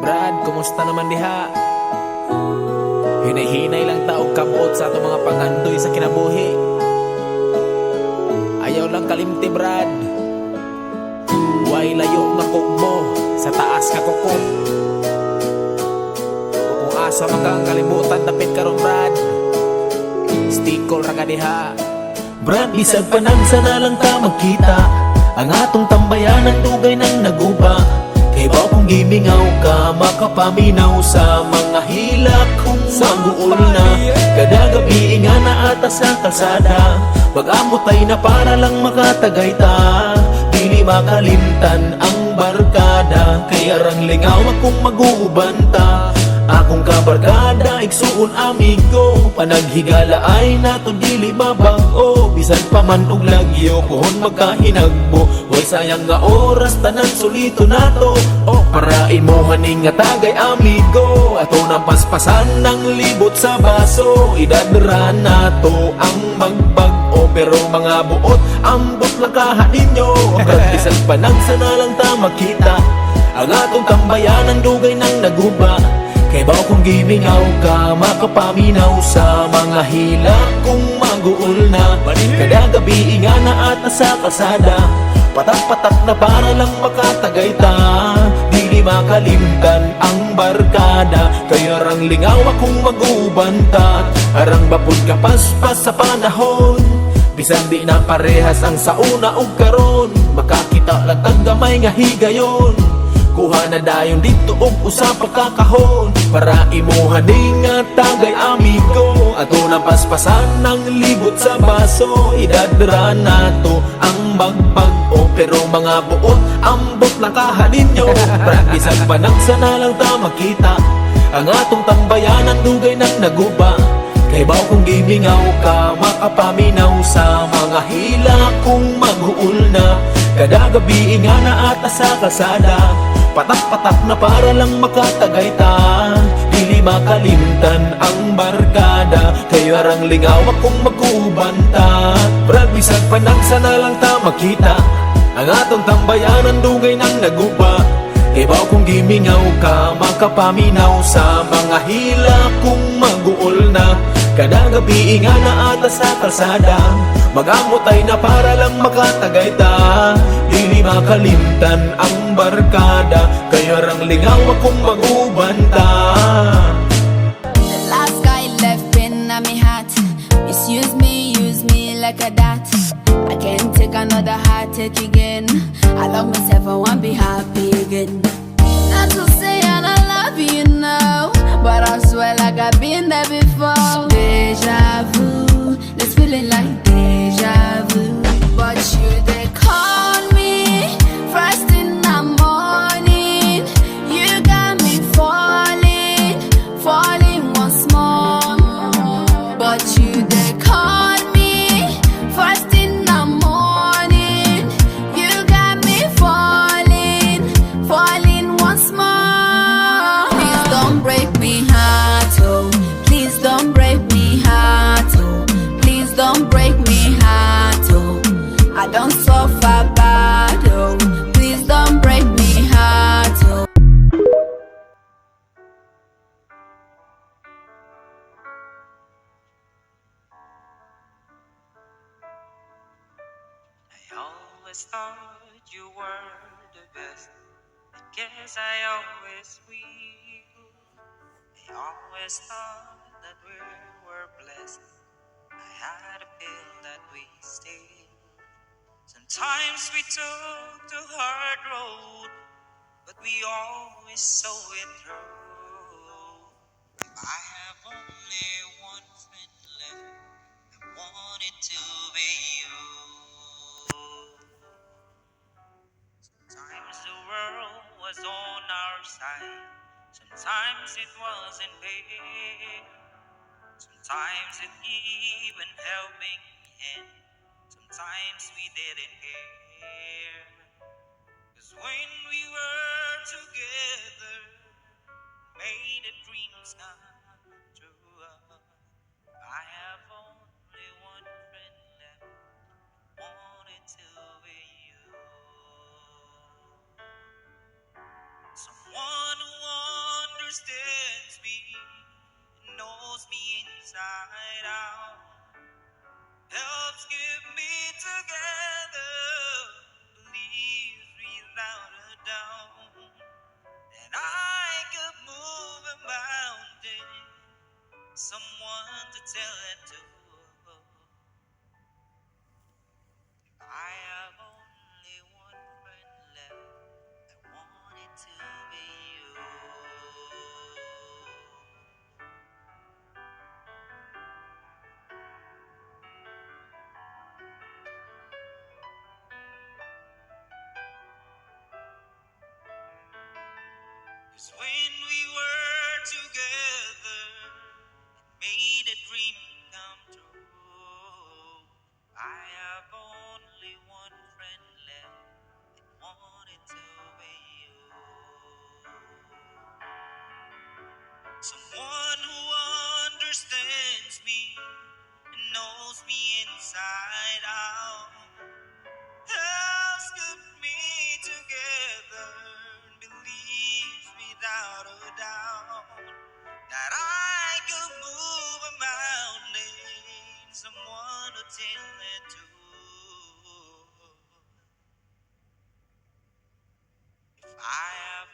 Brad, kumusta naman diha? Hinay-hinay lang taog kabuot sa ato mga pangandoy sa kinabuhi. Ayaw lang kalimti, Brad. Huwag layo nga kugmo sa taas ka kuko. Kung asa makang kalimutan tapit karon, Brad. Stikol ra ka diha. Brad, bisag panagsa na lang ta magkita. Ang atong tambayan dugay nang naguba. Kay ba kung gimingaw ka, makapaminaw sa mga hilak kung maguol na. Kada gabi nga na ata sa kalsada, pag-amutay na para lang makatagay ta. Dili makalimtan ang barkada, kaya rang lingaw akong mag-uubanta. Akong kabarkada, igsuon amigo, panaghigala ay nato dili mabago. Bisan pa man og lagyo, kuhon magkahinagbo. Way sayang nga oras, tanan solito nato. O para imuhaning nga tagay amigo, ato nang paspasan ng libot sa baso. Idadra nato ang magbag-o, pero mga buot ambot lang kahaninyo. Bisan pa nang sana lang ta makita, ang atong tambayan dugay nang naguba. Kay ba kung gimingaw ka, makapaminaw sa mga hila kung maguol na. Kada gabi nga na ata sa kalsada, patak-patak na para lang makatagay ta. Dili makalimtan ang barkada, kaya rang lingaw akong mag-ubanta. Arang bapod ka paspas sa panahon, bisan di na parehas ang sauna ug karon. Makakita lang taggamay nga higayon, kuha na dayon dito og usa pa kakahon. Para imuhaning nga tagay amigo, ato na paspasan ng libot sa baso. Idadra nato ang magpag-o, pero mga buot ambot lang kahaninyo. Praktisan pa nang sana lang ta makita, ang atong tambayan dugay nang naguba. Kay ba kung gimingaw ka, makapaminaw sa mga hila kung maguol na. Kada gabi nga na ata sa kalsada, patak-patak na para lang makatagay ta. Dili makalimtan ang barkada, kaya rang lingaw akong mag-ubanta. Brad, bisag panagsa na lang ta makita, ang atong tambayan dugay nang naguba. Kay ba kung gimingaw ka, makapaminaw sa mga hila kung maguol na. Kada gabi nga na ata sa kalsada, mag-amutay na para lang makatagay ta. Dili makalimtan ang barkada, kaya rang lingaw akong mag-ubanta. The last guy left pen on me hat, misuse me, use me like a dat. I can't take another heartache again. I love myself, I want be happy again. Not to say I don't love you now, but I swear like I've been there before. Deja vu, this feeling like deja vu. But you they call me first in the morning. You got me falling, falling once more. But you they call me first in the morning. You got me falling, falling once more. Please don't break me heart, oh. Please don't break me heart, oh. Please don't break me heart, oh. I don't suffer bad, oh. Please don't break me heart, oh. I always thought you were the best. I guess I always will. I always thought that we were blessed. I had a feel that we stayed. Sometimes we took the hard road, but we always saw it through. I have only one friend left. I want it to be you. Sometimes the world was on our side. Sometimes it was in vain. Sometimes it even helping hand. Sometimes we didn't care. 'Cause when we were together, made the dreams come true. I have only one friend left. Want it to be you. Someone who wants inside out. Helps keep me together, believes without a doubt that I could move a mountain, someone to tell it to. I have only one friend left, I want it to be you. 'Cause when we were together, it made a dream come true. I have only one friend left, and want it to be you. Someone who understands me and knows me inside out. Has kept me together and believes without a doubt that I could move a mountain, someone to tell it to. If I have